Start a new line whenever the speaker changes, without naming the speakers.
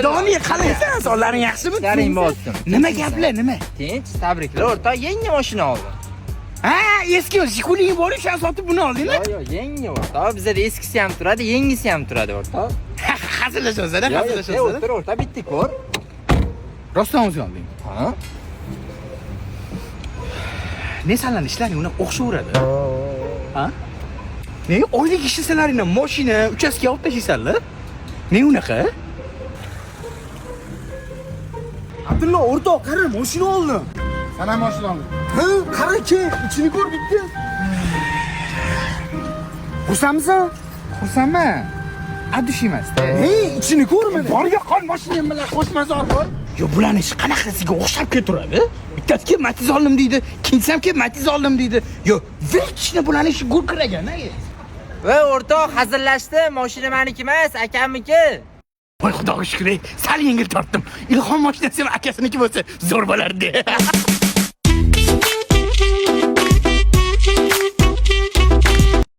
Doni, qalaysan? Sonlaring yaxshimi?
Ishlaring bo'lsin.
Nima gaplar, nima?
Tinch, tabriklar o'rtoq, yangi mashina oldim.
Ha, eski Jiguli bor, o'sha sotib buni oldingmi?
Yo'q, yangi o'rtoq. Bizda eskisi ham turadi, yangisi ham turadi o'rtoq.
Hazillashasizlar, hazillashasizlar.
O'tir o'rtoq, bitta ko'r.
Rostdan o'zi olding.
Ha?
Ne sanlan ishlaring uni o'xshaveradi. Ha? Ne oylik ishlasalaringni mashina, uchastga olib tashlaysanlar? Ne unaqa?
Abdulla o'rtoq, qara, mashina oldim.
Sana mashina oldim.
Ha, qara-chi, ichini ko'r bitta.
Xursandmisan? Xursandman. Adush emas-da.
Ichini ko'r mana.
Borga qol mashinam bilan qo'shmazor bor. Yo, bularning ishi qanaqasiga o'xshab keturadi? Bittasi kelib Matiz oldim deydi, ikkinchisi ham kelib Matiz oldim deydi. Yo, vechni bularning ishi gurkiragan-a.
Va o'rtoq, hazillashdi, mashina meniki emas, akamniki.
Voy xudoga shukr, sal yengil tortdim. Ilhom mashinasi ham akasiniki bo'lsa zo'r bo'lardi.